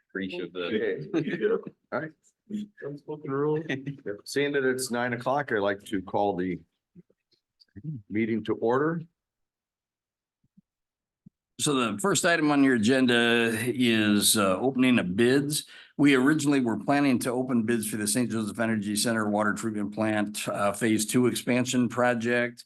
Appreciate the. All right. Seeing that it's 9 o'clock, I'd like to call the meeting to order. So the first item on your agenda is opening of bids. We originally were planning to open bids for the St. Joseph Energy Center Water Treatment Plant Phase 2 expansion project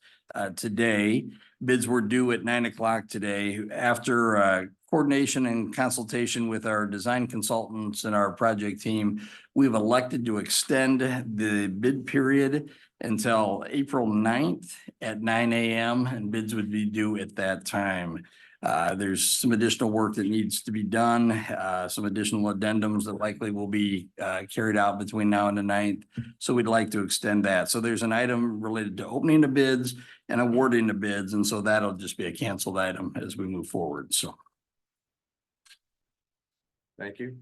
today. Bids were due at 9 o'clock today. After coordination and consultation with our design consultants and our project team, we've elected to extend the bid period until April 9th at 9 a.m. and bids would be due at that time. There's some additional work that needs to be done, some additional addendums that likely will be carried out between now and the 9th. So we'd like to extend that. So there's an item related to opening the bids and awarding the bids. And so that'll just be a canceled item as we move forward. So. Thank you.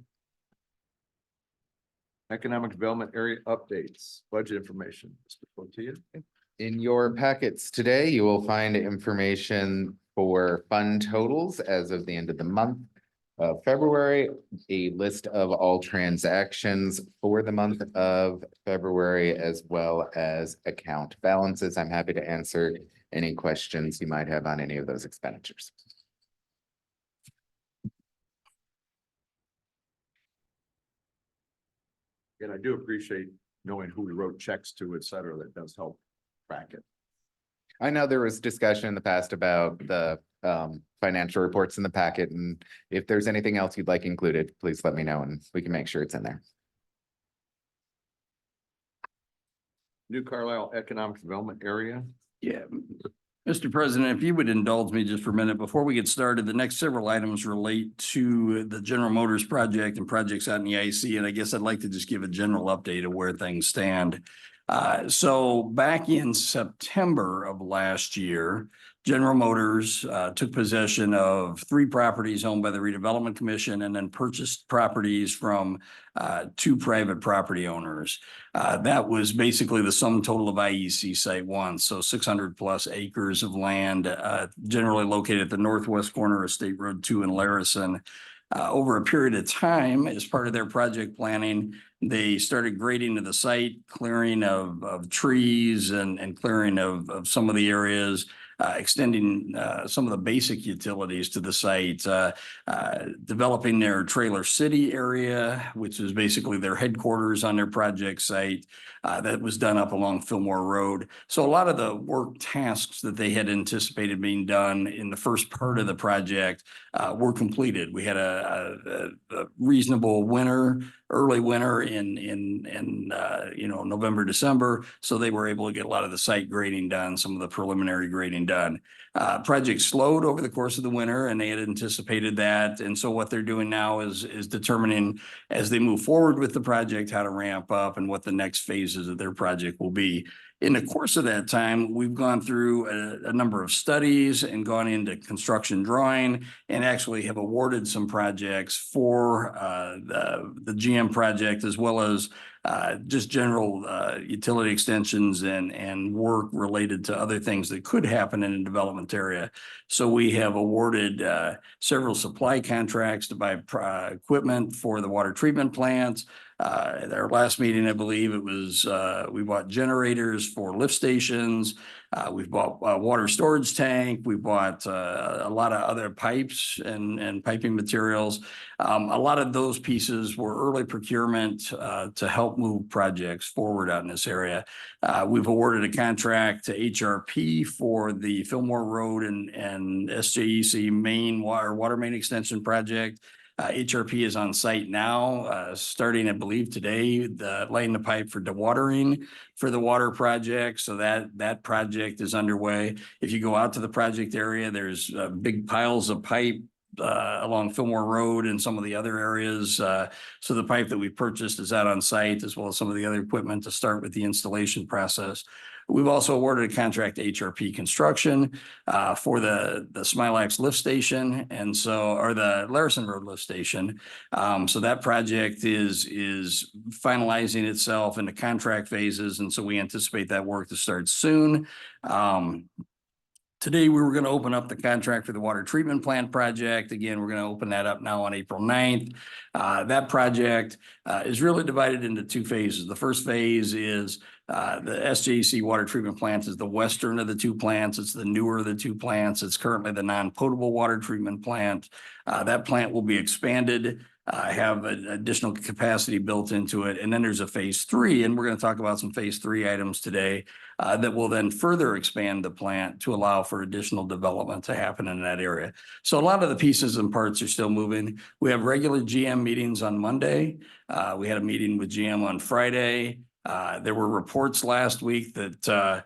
Economic Development Area updates, budget information. Mr. Portilla. In your packets today, you will find information for fund totals as of the end of the month of February, a list of all transactions for the month of February, as well as account balances. I'm happy to answer any questions you might have on any of those expenditures. And I do appreciate knowing who we wrote checks to, et cetera. That does help track it. I know there was discussion in the past about the financial reports in the packet, and if there's anything else you'd like included, please let me know and we can make sure it's in there. New Carlisle Economic Development Area. Yeah. Mr. President, if you would indulge me just for a minute before we get started, the next several items relate to the General Motors project and projects out in the IC. And I guess I'd like to just give a general update of where things stand. So back in September of last year, General Motors took possession of 3 properties owned by the Redevelopment Commission and then purchased properties from 2 private property owners. That was basically the sum total of IEC Site 1. So 600 plus acres of land, generally located at the northwest corner of State Road 2 in Larison. Over a period of time, as part of their project planning, they started grading to the site, clearing of trees and clearing of some of the areas, extending some of the basic utilities to the site, developing their trailer city area, which is basically their headquarters on their project site. That was done up along Fillmore Road. So a lot of the work tasks that they had anticipated being done in the first part of the project were completed. We had a reasonable winter, early winter in November, December. So they were able to get a lot of the site grading done, some of the preliminary grading done. Project slowed over the course of the winter and they had anticipated that. And so what they're doing now is determining as they move forward with the project, how to ramp up and what the next phases of their project will be. In the course of that time, we've gone through a number of studies and gone into construction drawing and actually have awarded some projects for the GM project, as well as just general utility extensions and work related to other things that could happen in a development area. So we have awarded several supply contracts to buy equipment for the water treatment plants. At our last meeting, I believe it was, we bought generators for lift stations. We've bought a water storage tank. We bought a lot of other pipes and piping materials. A lot of those pieces were early procurement to help move projects forward out in this area. We've awarded a contract to HRP for the Fillmore Road and SJEC main water main extension project. HRP is on site now, starting, I believe, today, laying the pipe for dewatering for the water project. So that project is underway. If you go out to the project area, there's big piles of pipe along Fillmore Road and some of the other areas. So the pipe that we purchased is out on site, as well as some of the other equipment to start with the installation process. We've also awarded a contract to HRP Construction for the Smilax lift station, and so, or the Larison Road lift station. So that project is finalizing itself into contract phases, and so we anticipate that work to start soon. Today, we were going to open up the contract for the water treatment plant project. Again, we're going to open that up now on April 9th. That project is really divided into two phases. The first phase is the SJC water treatment plant is the western of the two plants. It's the newer of the two plants. It's currently the non-potable water treatment plant. That plant will be expanded. Have an additional capacity built into it. And then there's a phase 3, and we're going to talk about some phase 3 items today that will then further expand the plant to allow for additional development to happen in that area. So a lot of the pieces and parts are still moving. We have regular GM meetings on Monday. We had a meeting with GM on Friday. There were reports last week that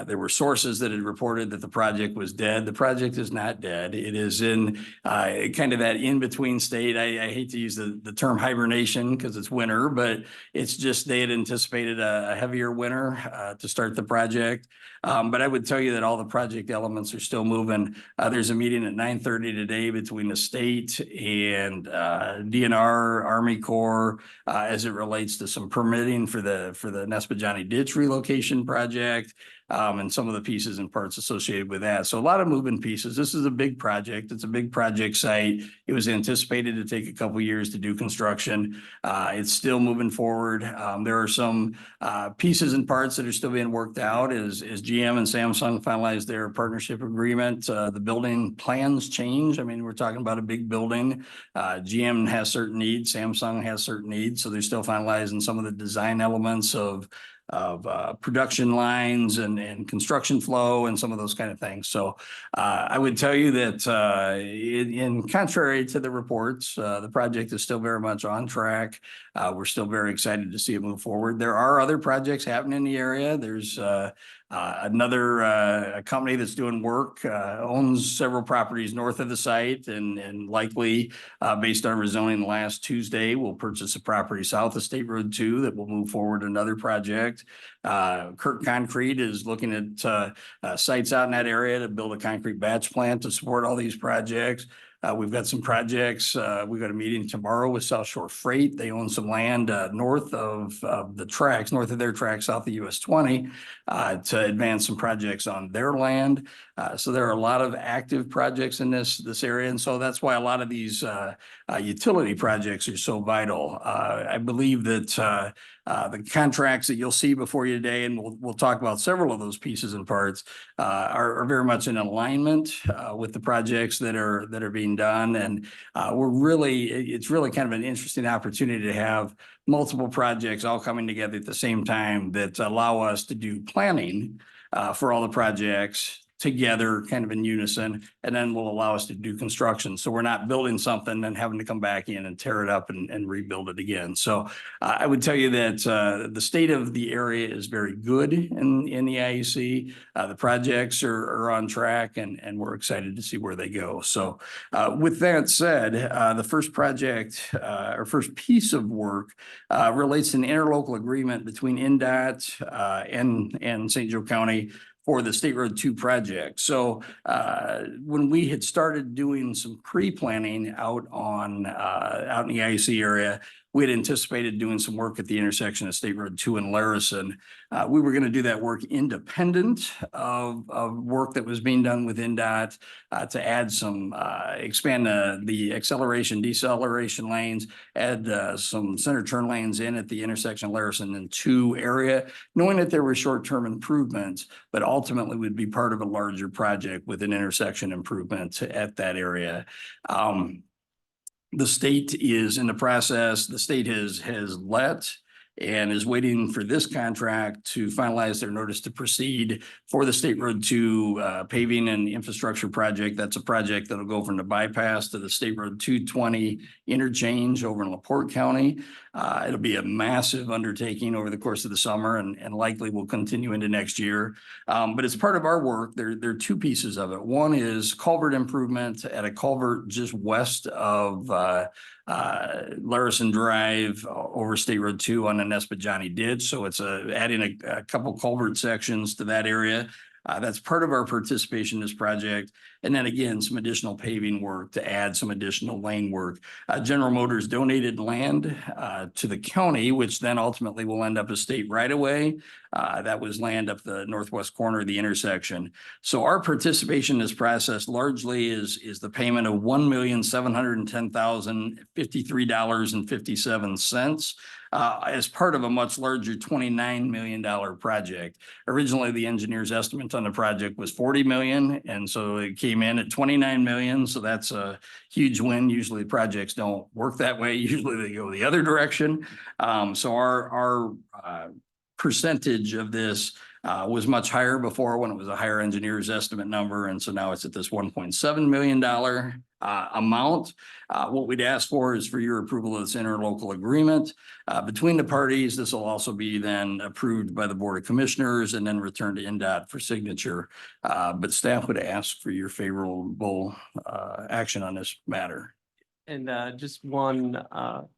there were sources that had reported that the project was dead. The project is not dead. It is in kind of that in-between state. I hate to use the term hibernation because it's winter, but it's just they had anticipated a heavier winter to start the project. But I would tell you that all the project elements are still moving. There's a meeting at 9:30 today between the state and DNR, Army Corps, as it relates to some permitting for the Nespajani Ditch relocation project. And some of the pieces and parts associated with that. So a lot of moving pieces. This is a big project. It's a big project site. It was anticipated to take a couple years to do construction. It's still moving forward. There are some pieces and parts that are still being worked out as GM and Samsung finalize their partnership agreement. The building plans change. I mean, we're talking about a big building. GM has certain needs. Samsung has certain needs. So they're still finalizing some of the design elements of production lines and construction flow and some of those kind of things. So I would tell you that in contrary to the reports, the project is still very much on track. We're still very excited to see it move forward. There are other projects happening in the area. There's another company that's doing work, owns several properties north of the site and likely based on rezoning last Tuesday, will purchase a property south of State Road 2 that will move forward another project. Kirk Concrete is looking at sites out in that area to build a concrete batch plant to support all these projects. We've got some projects. We've got a meeting tomorrow with South Shore Freight. They own some land north of the tracks, north of their tracks, south of US 20, to advance some projects on their land. So there are a lot of active projects in this area. And so that's why a lot of these utility projects are so vital. I believe that the contracts that you'll see before you today, and we'll talk about several of those pieces and parts, are very much in alignment with the projects that are being done. And it's really kind of an interesting opportunity to have multiple projects all coming together at the same time that allow us to do planning for all the projects together kind of in unison, and then will allow us to do construction. So we're not building something and having to come back in and tear it up and rebuild it again. So I would tell you that the state of the area is very good in the IEC. The projects are on track and we're excited to see where they go. So with that said, the first project or first piece of work relates to an interlocal agreement between NDOT and St. Joe County for the State Road 2 project. So when we had started doing some pre-planning out in the IEC area, we had anticipated doing some work at the intersection of State Road 2 and Larison. We were going to do that work independent of work that was being done with NDOT to add some, expand the acceleration, deceleration lanes, add some center turn lanes in at the intersection of Larison and 2 area, knowing that there were short-term improvements, but ultimately would be part of a larger project with an intersection improvement at that area. The state is in the process. The state has let and is waiting for this contract to finalize their notice to proceed for the State Road 2 paving and infrastructure project. That's a project that'll go from the bypass to the State Road 220 interchange over in LaPorte County. It'll be a massive undertaking over the course of the summer and likely will continue into next year. But as part of our work, there are 2 pieces of it. One is culvert improvement at a culvert just west of Larison Drive over State Road 2 on the Nespajani Ditch. So it's adding a couple culvert sections to that area. That's part of our participation in this project. And then again, some additional paving work to add some additional lane work. General Motors donated land to the county, which then ultimately will end up as state right away. That was land up the northwest corner of the intersection. So our participation in this process largely is the payment of $1,710,053.57 as part of a much larger $29 million project. Originally, the engineer's estimate on the project was 40 million, and so it came in at 29 million. So that's a huge win. Usually projects don't work that way. Usually they go the other direction. So our percentage of this was much higher before when it was a higher engineer's estimate number. And so now it's at this $1.7 million amount. What we'd ask for is for your approval of this interlocal agreement between the parties. This will also be then approved by the Board of Commissioners and then returned to NDOT for signature. But staff would ask for your favorable action on this matter. And just one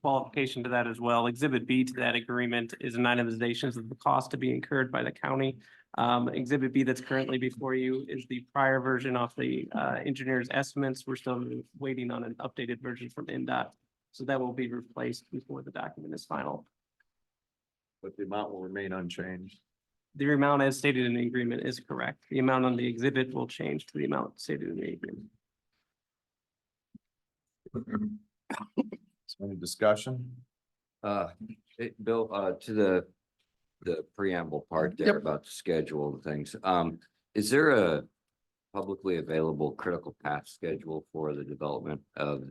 qualification to that as well. Exhibit B to that agreement is an itemization of the cost to be incurred by the county. Exhibit B that's currently before you is the prior version of the engineer's estimates. We're still waiting on an updated version from NDOT. So that will be replaced before the document is final. But the amount will remain unchanged. The amount as stated in the agreement is correct. The amount on the exhibit will change to the amount stated in the agreement. Any discussion? Bill, to the preamble part there Yep. about the schedule and things, is there a publicly available critical path schedule for the development of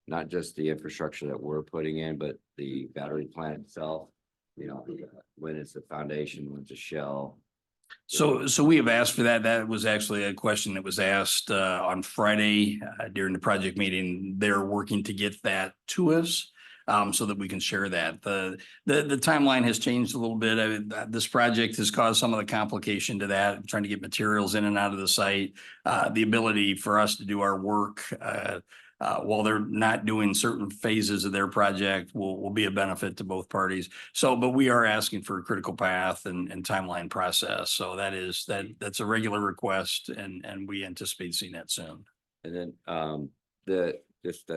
not just the infrastructure that we're putting in, but the battery plant itself? You know, when is the foundation, when's the shell? So we have asked for that. That was actually a question that was asked on Friday during the project meeting. They're working to get that to us so that we can share that. The timeline has changed a little bit. This project has caused some of the complication to that, trying to get materials in and out of the site. The ability for us to do our work while they're not doing certain phases of their project will be a benefit to both parties. So, but we are asking for a critical path and timeline process. So that's a regular request and we anticipate seeing that soon. And then I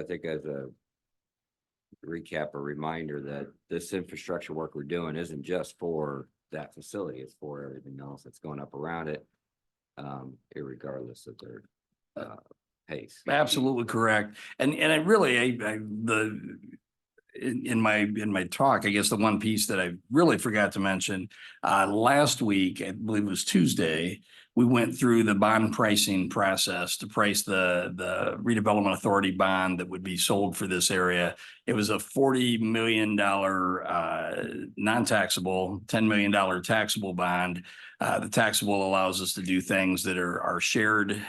think as a recap or reminder that this infrastructure work we're doing isn't just for that facility, it's for everything else that's going up around it, irregardless of their pace. Absolutely correct. And I really, in my talk, I guess the one piece that I really forgot to mention, last week, I believe it was Tuesday, we went through the bond pricing process to price the redevelopment authority bond that would be sold for this area. It was a $40 million non-taxable, $10 million taxable bond. The taxable allows us to do things that are shared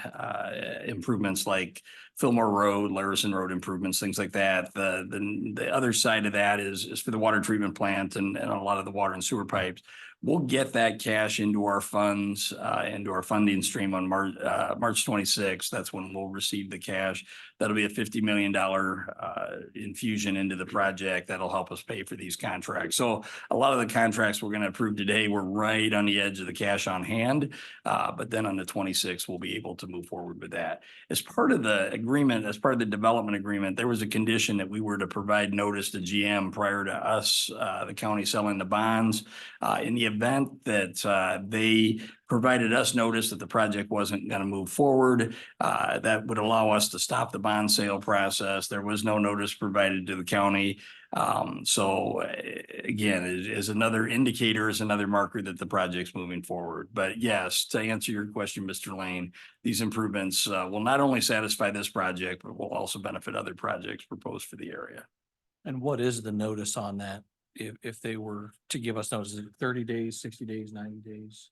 improvements like Fillmore Road, Larison Road improvements, things like that. The other side of that is for the water treatment plant and a lot of the water and sewer pipes. We'll get that cash into our funds, into our funding stream on March 26th. That's when we'll receive the cash. That'll be a $50 million infusion into the project. That'll help us pay for these contracts. So a lot of the contracts we're going to approve today, we're right on the edge of the cash on hand. But then on the 26th, we'll be able to move forward with that. As part of the agreement, as part of the development agreement, there was a condition that we were to provide notice to GM prior to us, the county selling the bonds. In the event that they provided us notice that the project wasn't going to move forward, that would allow us to stop the bond sale process. There was no notice provided to the county. So again, it is another indicator, is another marker that the project's moving forward. But yes, to answer your question, Mr. Lane, these improvements will not only satisfy this project, but will also benefit other projects proposed for the area. And what is the notice on that? If they were to give us notice, is it 30 days, 60 days, 90 days?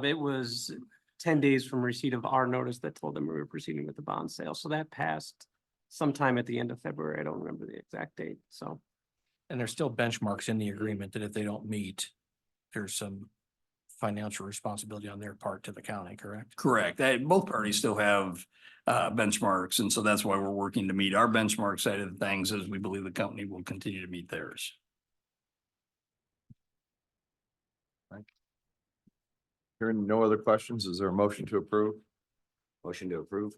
It was 10 days from receipt of our notice that told them we were proceeding with the bond sale. So that passed sometime at the end of February. I don't remember the exact date. So. And there's still benchmarks in the agreement that if they don't meet, there's some financial responsibility on their part to the county, correct? Correct. Both parties still have benchmarks. And so that's why we're working to meet our benchmark side of the things, as we believe the company will continue to meet theirs. Hearing no other questions, is there a motion to approve? Motion to approve?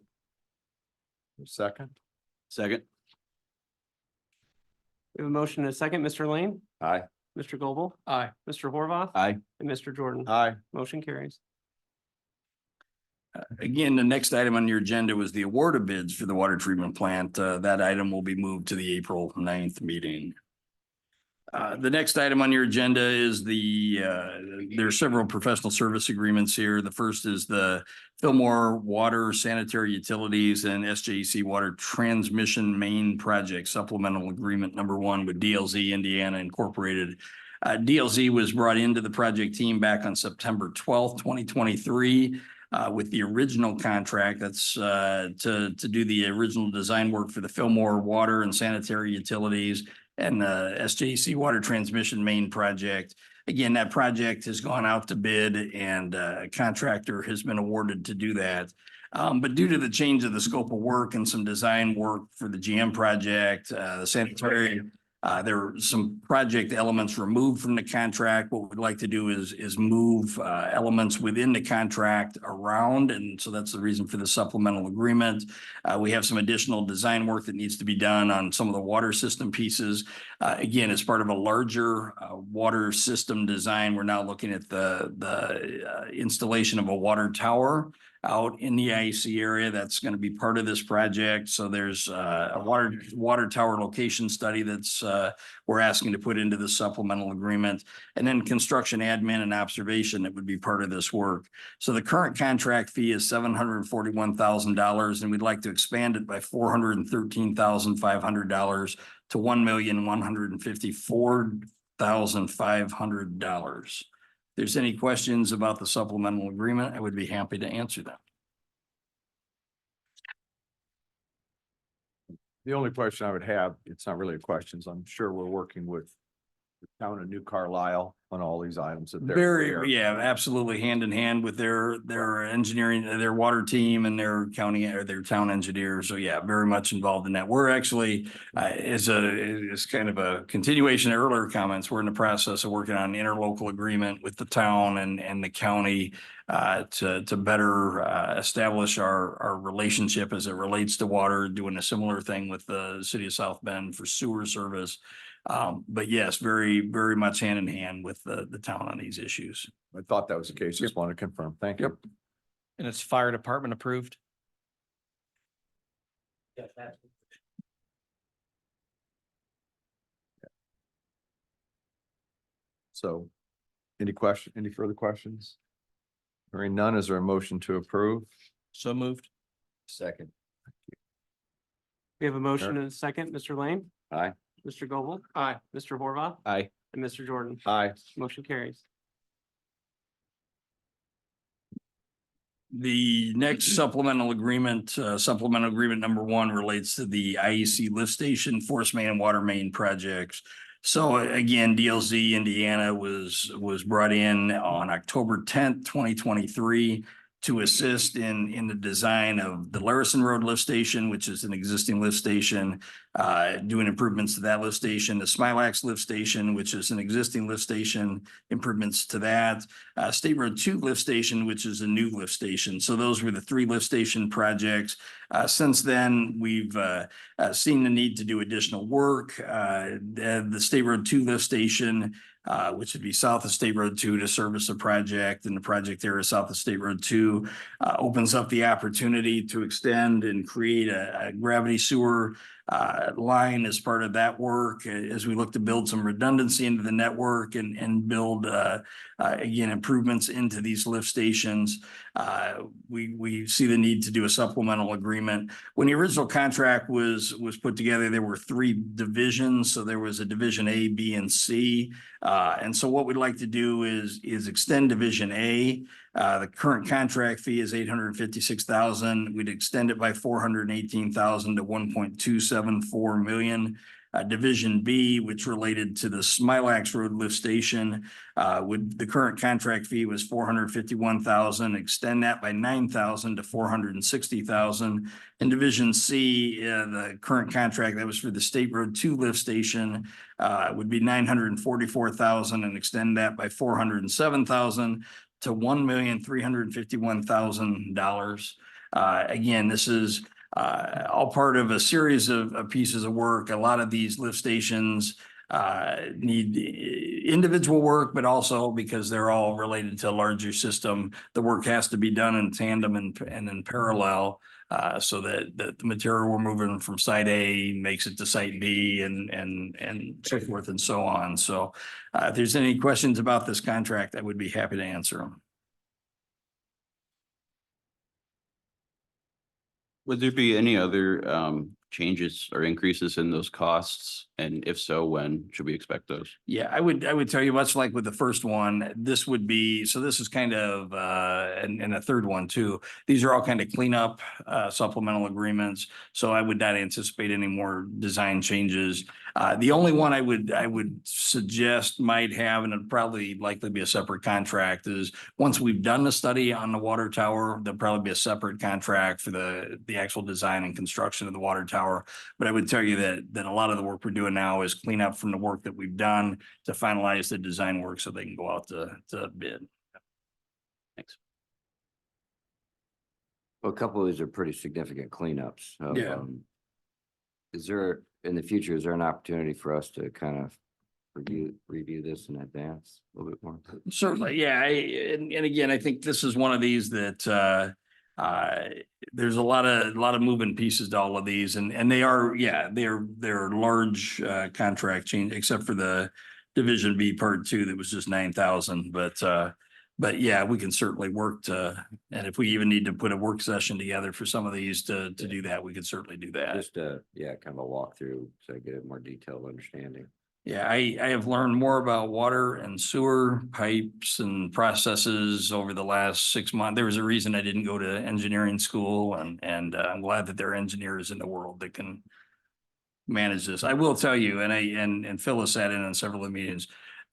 Second? Second. We have a motion and a second. Mr. Lane, Aye. Mr. Goble, Aye. Mr. Horvath, Aye. and Mr. Jordan. Aye. Motion carries. Again, the next item on your agenda was the award of bids for the water treatment plant. That item will be moved to the April 9th meeting. The next item on your agenda is there are several professional service agreements here. The first is the Fillmore Water Sanitary Utilities and SJC Water Transmission Main Project Supplemental Agreement number 1 with DLZ Indiana Incorporated. DLZ was brought into the project team back on September 12th, 2023. With the original contract, that's to do the original design work for the Fillmore Water and Sanitary Utilities and the SJC Water Transmission Main Project. Again, that project has gone out to bid and a contractor has been awarded to do that. But due to the change of the scope of work and some design work for the GM project, the sanitary, there were some project elements removed from the contract. What we'd like to do is move elements within the contract around. And so that's the reason for the supplemental agreement. We have some additional design work that needs to be done on some of the water system pieces. Again, as part of a larger water system design, we're now looking at the installation of a water tower out in the IEC area. That's going to be part of this project. So there's a water tower location study that's we're asking to put into the supplemental agreement, and then construction admin and observation that would be part of this work. So the current contract fee is $741,000, and we'd like to expand it by $413,500 to $1,154,500. If there's any questions about the supplemental agreement, I would be happy to answer them. The only question I would have, it's not really a question, so I'm sure we're working with the town of New Carlisle on all these items that they're. Yeah, absolutely, hand in hand with their engineering, their water team and their county or their town engineers. So yeah, very much involved in that. We're actually, as kind of a continuation of earlier comments, we're in the process of working on an interlocal agreement with the town and the county to better establish our relationship as it relates to water, doing a similar thing with the city of South Bend for sewer service. But yes, very, very much hand in hand with the town on these issues. I thought that was the case. Just want to confirm. Thank you. And it's fire department approved? So any further questions? Hearing none, is there a motion to approve? So moved. Second. We have a motion and a second. Mr. Lane, Aye. Mr. Goble, Aye. Mr. Horvath, Aye. and Mr. Jordan. Aye. Motion carries. The next supplemental agreement number 1 relates to the IEC lift station, force main and water main projects. So again, DLZ Indiana was brought in on October 10th, 2023 to assist in the design of the Larison Road lift station, which is an existing lift station, doing improvements to that lift station, the Smilax lift station, which is an existing lift station, improvements to that, State Road 2 lift station, which is a new lift station. So those were the 3 lift station projects. Since then, we've seen the need to do additional work. The State Road 2 lift station, which would be south of State Road 2 to service the project, and the project area south of State Road 2 opens up the opportunity to extend and create a gravity sewer line as part of that work as we look to build some redundancy into the network and build again improvements into these lift stations. We see the need to do a supplemental agreement. When the original contract was put together, there were 3 divisions. So there was a division A, B, and C. And so what we'd like to do is extend division A. The current contract fee is $856,000. We'd extend it by $418,000 to $1.274 million. Division B, which related to the Smilax Road lift station, the current contract fee was $451,000. Extend that by $9,000 to $460,000. And Division C, the current contract that was for the State Road 2 lift station, would be $944,000, and extend that by $407,000 to $1,351,000. Again, this is all part of a series of pieces of work. A lot of these lift stations need individual work, but also because they're all related to a larger system, the work has to be done in tandem and in parallel. So that the material we're moving from site A makes it to site B and so forth and so on. So if there's any questions about this contract, I would be happy to answer them. Would there be any other changes or increases in those costs? And if so, when should we expect those? Yeah, I would tell you, much like with the first one, this would be, so this is kind of, and a third one too. These are all kind of cleanup, supplemental agreements. So I would not anticipate any more design changes. The only one I would suggest might have, and it'd probably likely be a separate contract, is once we've done the study on the water tower, there'll probably be a separate contract for the actual design and construction of the water tower. But I would tell you that a lot of the work we're doing now is clean up from the work that we've done to finalize the design work so they can go out to bid. Thanks. Well, a couple of these are pretty significant cleanups. of, Yeah. Is there, in the future, is there an opportunity for us to kind of review this in advance a little bit more? Certainly, yeah, and again, I think this is one of these that there's a lot of moving pieces to all of these, and they are, yeah, they're large contract change, except for the Division B Part 2 that was just 9,000, but yeah, we can certainly work to, and if we even need to put a work session together for some of these to do that, we could certainly do that. Just yeah, kind of a walkthrough, so I get a more detailed understanding. Yeah, I have learned more about water and sewer pipes and processes over the last 6 months. There was a reason I didn't go to engineering school, and I'm glad that there are engineers in the world that can manage this. I will tell you, and Phil has sat in on several of the meetings.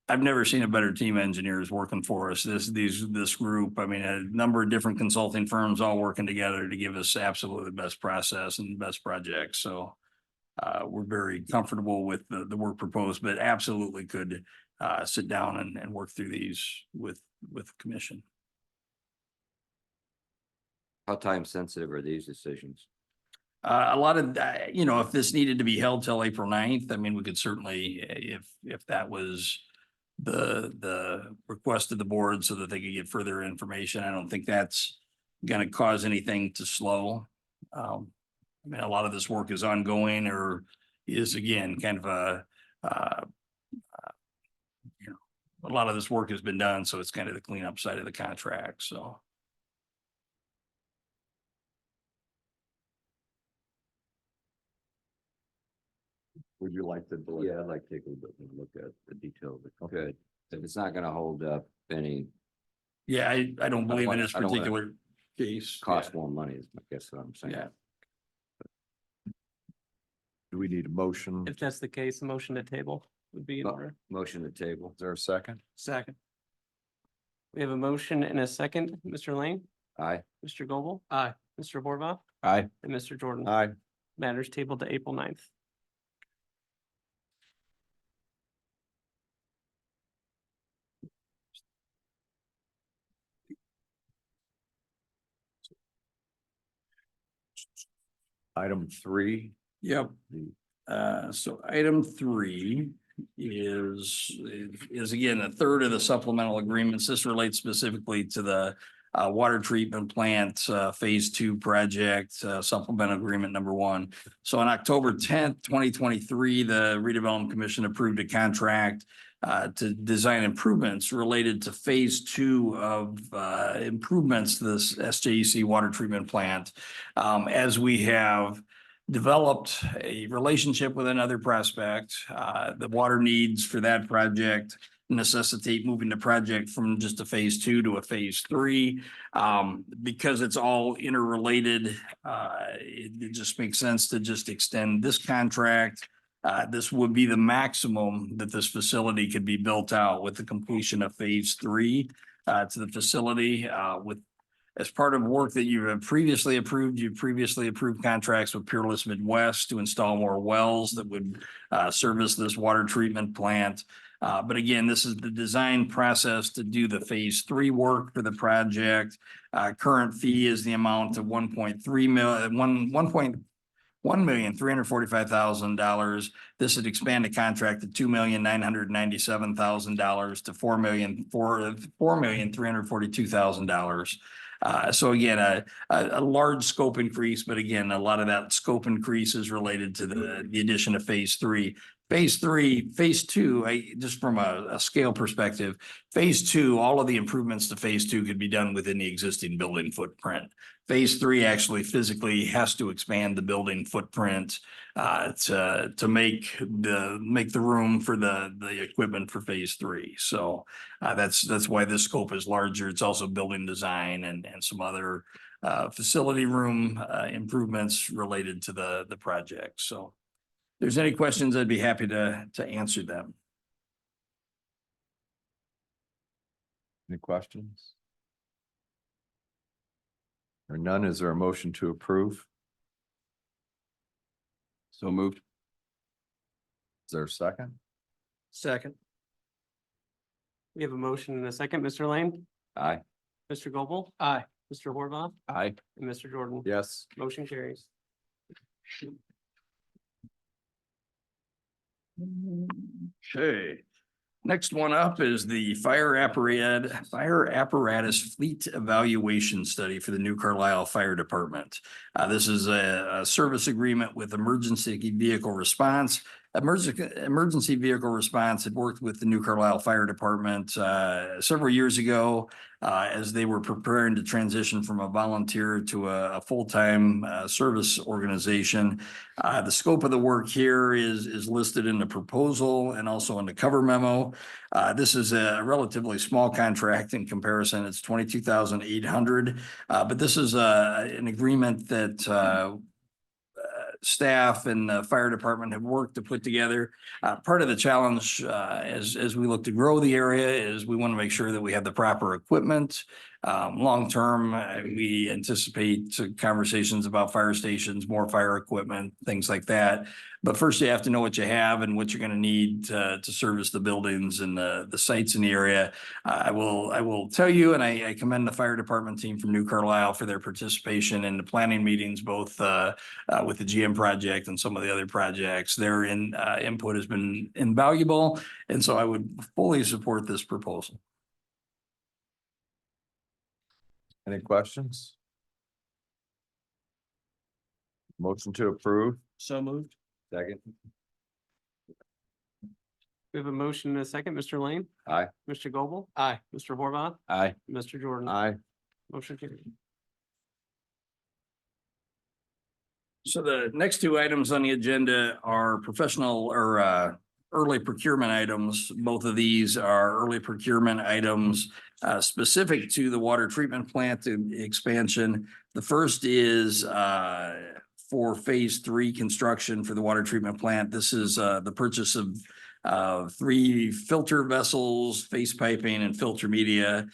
I've never seen a better team of engineers working for us. This group, I mean, a number of different consulting firms all working together to give us absolutely the best process and the best projects. So we're very comfortable with the work proposed, but absolutely could sit down and work through these with the commission. How time sensitive are these decisions? A lot of, if this needed to be held till April 9th, I mean, we could certainly, if that was the request of the board so that they could get further information. I don't think that's gonna cause anything to slow. I mean, a lot of this work is ongoing or is again, kind of a lot of this work has been done, so it's kind of the cleanup side of the contract, so. Would you like to? Yeah, I'd like to take a little bit of a look at the detail of it. Good. If it's not gonna hold up any Yeah, I don't believe in this I don't wanna particular case. cost more money, is I guess what I'm saying. Yeah. Do we need a motion? If that's the case, a motion to table would be in order. Motion to table. Is there a second? Second. We have a motion and a second. Mr. Lane, Aye. Mr. Goble. Aye. Mr. Borba Aye. and Mr. Jordan. Aye. Matters tabled to April 9th. Item 3. Yep. So item 3 is again, a third of the supplemental agreements. This relates specifically to the water treatment plant, phase 2 project, supplemental agreement number 1. So on October 10th, 2023, the redevelopment commission approved a contract to design improvements related to phase 2 of improvements to this SJEC water treatment plant. As we have developed a relationship with another prospect, the water needs for that project necessitate moving the project from just a phase 2 to a phase 3. Because it's all interrelated, it just makes sense to just extend this contract. This would be the maximum that this facility could be built out with the completion of phase 3 to the facility as part of work that you have previously approved. You previously approved contracts with Peerless Midwest to install more wells that would service this water treatment plant. But again, this is the design process to do the phase 3 work for the project. Current fee is the amount of $1,345,000. This would expand the contract to $2,997,000 to $4,342,000. So again, a large scope increase, but again, a lot of that scope increase is related to the addition of phase 3. Phase 3, phase 2, just from a scale perspective, phase 2, all of the improvements to phase 2 could be done within the existing building footprint. Phase 3 actually physically has to expand the building footprint to make the room for the equipment for phase 3. So that's why this scope is larger. It's also building design and some other facility room improvements related to the project. So if there's any questions, I'd be happy to answer them. Any questions? Or none, is there a motion to approve? So moved. Is there a second? Second. We have a motion and a second. Mr. Lane, Aye. Mr. Gobel, Aye. Mr. Horvath, Aye. and Mr. Jordan. Yes. Motion carries. Okay. Next one up is the fire apparatus fleet evaluation study for the New Carlisle Fire Department. This is a service agreement with Emergency Vehicle Response. Emergency Vehicle Response had worked with the New Carlisle Fire Department several years ago as they were preparing to transition from a volunteer to a full-time service organization. The scope of the work here is listed in the proposal and also in the cover memo. This is a relatively small contract in comparison. It's $22,800. But this is an agreement that staff and the fire department have worked to put together. Part of the challenge as we look to grow the area is we want to make sure that we have the proper equipment. Long term, we anticipate conversations about fire stations, more fire equipment, things like that. But first, you have to know what you have and what you're going to need to service the buildings and the sites in the area. I will tell you, and I commend the fire department team from New Carlisle for their participation in the planning meetings, both with the GM project and some of the other projects. Their input has been invaluable, and so I would fully support this proposal. Any questions? Motion to approve? So moved. Second. We have a motion and a second. Mr. Lane, Aye. Mr. Gobel, Aye. Mr. Horvath, Aye. Mr. Jordan. Aye. Motion carries. So the next two items on the agenda are professional or early procurement items. Both of these are early procurement items specific to the water treatment plant expansion. The first is for phase 3 construction for the water treatment plant. This is the purchase of 3 filter vessels, face piping, and filter media.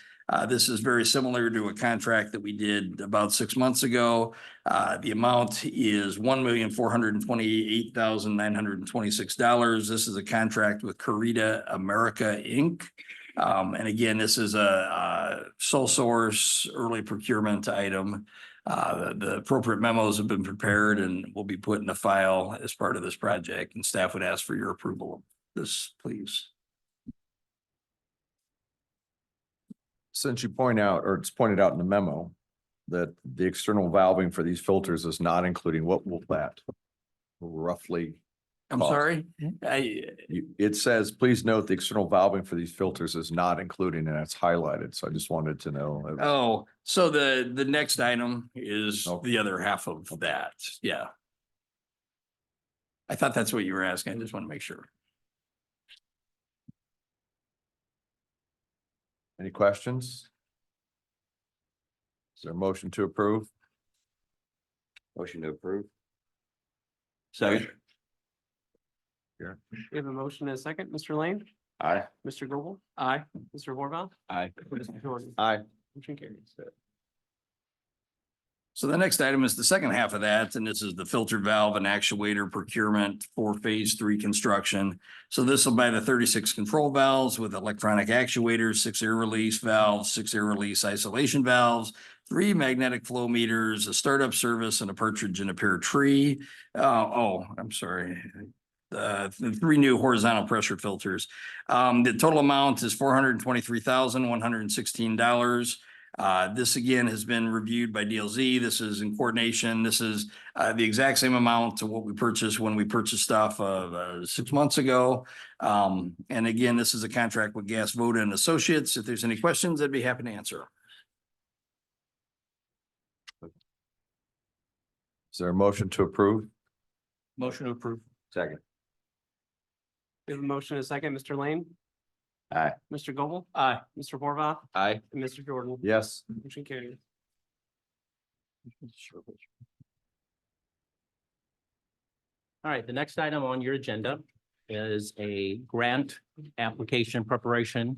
This is very similar to a contract that we did about 6 months ago. The amount is $1,428,926. This is a contract with Carita America, Inc. And again, this is a sole source early procurement item. The appropriate memos have been prepared and will be put in the file as part of this project, and staff would ask for your approval of this, please. Since you point out, or it's pointed out in the memo, that the external valving for these filters is not including, what will that roughly? I'm cost? sorry, It says, please note the external valving for these filters is not including, and it's highlighted, so I just wanted to know. oh, so the next item is Okay. the other half of that, yeah. I thought that's what you were asking, I just want to make sure. Any questions? Is there a motion to approve? Motion to approve. Second. We have a motion and a second. Mr. Lane, Aye. Mr. Gobel. Aye. Mr. Horvath, Aye. Mr. Jordan. Aye. Motion carries. So the next item is the second half of that, and this is the filter valve and actuator procurement for phase 3 construction. So this will buy the 36 control valves with electronic actuators, 6 air release valves, 6 air release isolation valves, 3 magnetic flow meters, a startup service, and a partridge in a pear tree. I'm sorry. The 3 new horizontal pressure filters. The total amount is $423,116. This again has been reviewed by DLZ. This is in coordination. This is the exact same amount to what we purchased when we purchased stuff 6 months ago. And again, this is a contract with Gas Voda and Associates. If there's any questions, I'd be happy to answer. Is there a motion to approve? Motion to approve. Second. We have a motion and a second. Mr. Lane? Aye. Mr. Gobel? Aye. Mr. Horvath? Aye. And Mr. Jordan? Yes. Motion carries. All right, the next item on your agenda is a grant application preparation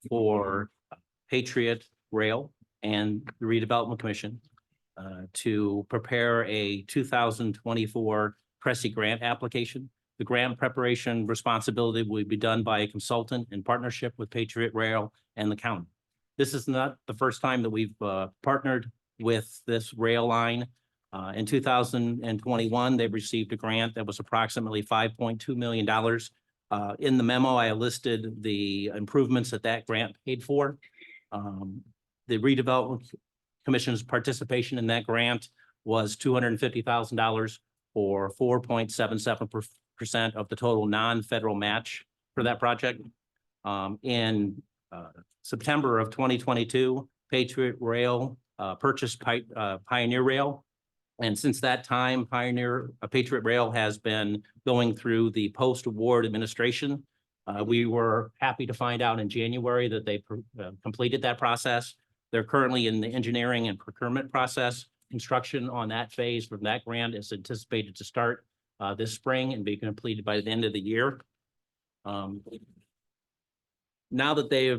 for Patriot Rail and the Redevelopment Commission to prepare a 2024 Cressy grant application. The grant preparation responsibility will be done by a consultant in partnership with Patriot Rail and the county. This is not the first time that we've partnered with this rail line. In 2021, they received a grant that was approximately $5.2 million. In the memo, I listed the improvements that grant paid for. The Redevelopment Commission's participation in that grant was $250,000 or 4.77% of the total non-federal match for that project. In September of 2022, Patriot Rail purchased Pioneer Rail. And since that time, Patriot Rail has been going through the post-award administration. We were happy to find out in January that they completed that process. They're currently in the engineering and procurement process. Construction on that phase from that grant is anticipated to start this spring and be completed by the end of the year. Now that they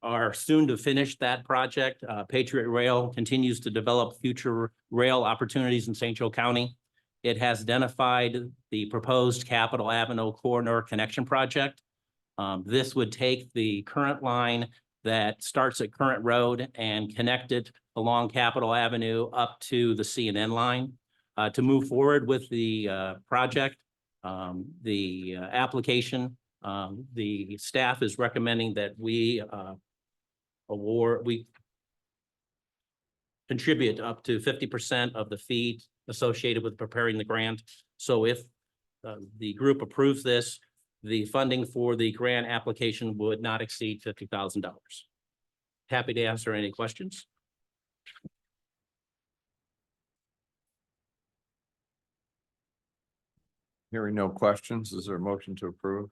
are soon to finish that project, Patriot Rail continues to develop future rail opportunities in St. Joe County. It has identified the proposed Capitol Avenue Corridor Connection Project. This would take the current line that starts at Current Road and connect it along Capitol Avenue up to the C&N line. To move forward with the project, the application, the staff is recommending that we contribute up to 50% of the fee associated with preparing the grant. So if the group approves this, the funding for the grant application would not exceed $50,000. Happy to answer any questions. Hearing no questions, is there a motion to approve?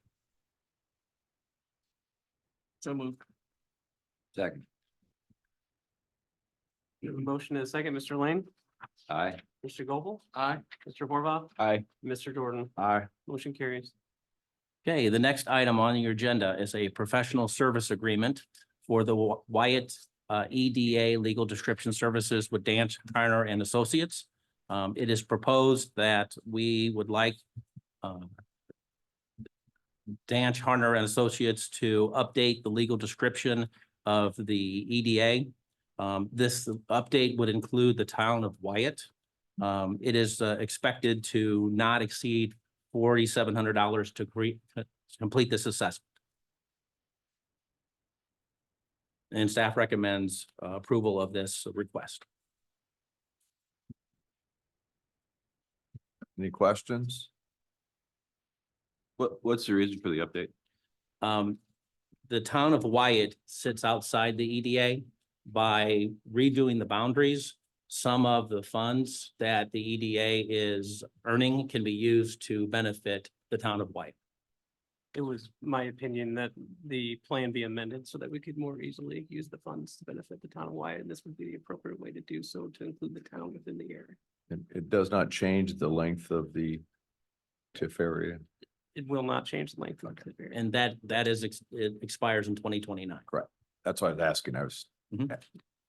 So moved. Second. We have a motion and a second. Mr. Lane? Aye. Mr. Gobel? Aye. Mr. Horvath? Aye. Mr. Jordan? Aye. Motion carries. Okay, the next item on your agenda is a professional service agreement for the Wyatt EDA Legal Description Services with Dance, Turner and Associates. It is proposed that we would like Dan Harner and Associates to update the legal description of the EDA. This update would include the town of Wyatt. It is expected to not exceed $4,700 to complete this assessment. And staff recommends approval of this request. Any questions? What's the reason for the update? The town of Wyatt sits outside the EDA. By redoing the boundaries, some of the funds that the EDA is earning can be used to benefit the town of Wyatt. It was my opinion that the plan be amended so that we could more easily use the funds to benefit the town of Wyatt. And this would be the appropriate way to do so, to include the town within the area. It does not change the length of the TIF area. It will not change the length of the area. And that it expires in 2029. That's why I was asking. I was Mhm.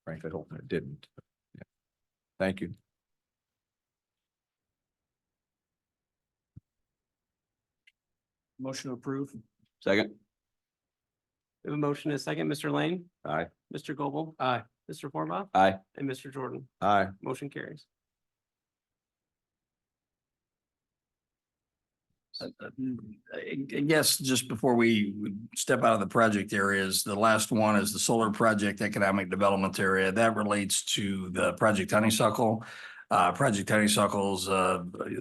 frankly hoping it didn't. Thank you. Motion to approve. Second. We have a motion and a second. Mr. Lane, Aye. Mr. Gobel, Aye. Mr. Forbaugh, Aye. and Mr. Jordan. Aye. Motion carries. I guess just before we step out of the project areas, the last one is the solar project economic development area. That relates to the Project Honeysuckle. Project Honeysuckle's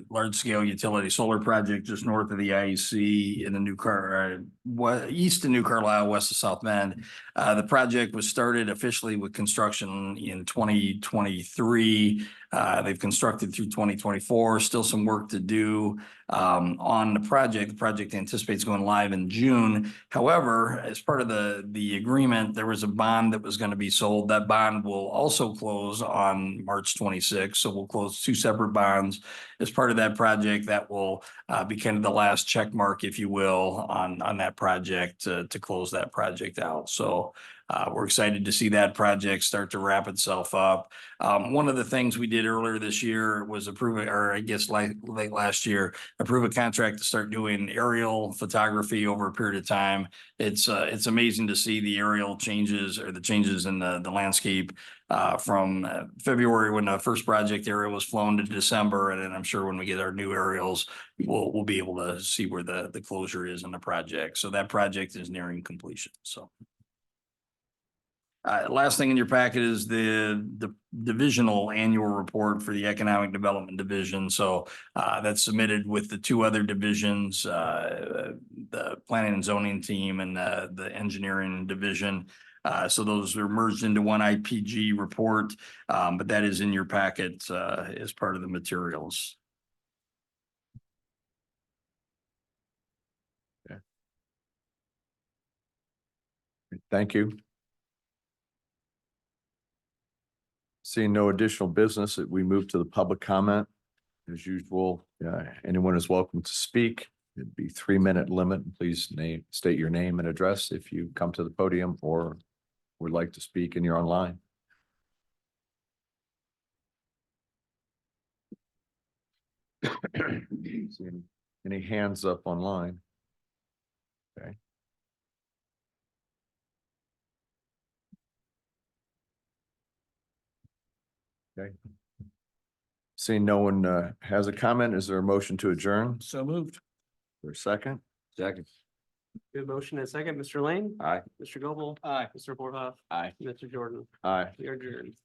large scale utility solar project just north of the IEC in the east of New Carlisle, west of South Bend. The project was started officially with construction in 2023. They've constructed through 2024, still some work to do on the project. The project anticipates going live in June. However, as part of the agreement, there was a bond that was going to be sold. That bond will also close on March 26th. So we'll close two separate bonds as part of that project. That will be kind of the last check mark, if you will, on that project to close that project out. So we're excited to see that project start to wrap itself up. One of the things we did earlier this year was approve, or I guess late last year, approve a contract to start doing aerial photography over a period of time. It's amazing to see the aerial changes or the changes in the landscape from February when the first project aerial was flown to December. And then I'm sure when we get our new aerials, we'll be able to see where the closure is in the project. So that project is nearing completion. So. Last thing in your packet is the divisional annual report for the Economic Development Division. So that's submitted with the two other divisions, the Planning and Zoning team and the Engineering Division. So those are merged into one IPG report, but that is in your packet as part of the materials. Thank you. Seeing no additional business, we move to the public comment. As usual, anyone is welcome to speak. It'd be 3-minute limit. Please state your name and address if you come to the podium or would like to speak and you're online. Any hands up online? Okay. Okay. Seeing no one has a comment, is there a motion to adjourn? So moved. For a second? Second. We have a motion and a second. Mr. Lane, Aye. Mr. Gobel, Aye. Mr. Forbaugh, Aye. Mr. Jordan. Aye. We are adjourned.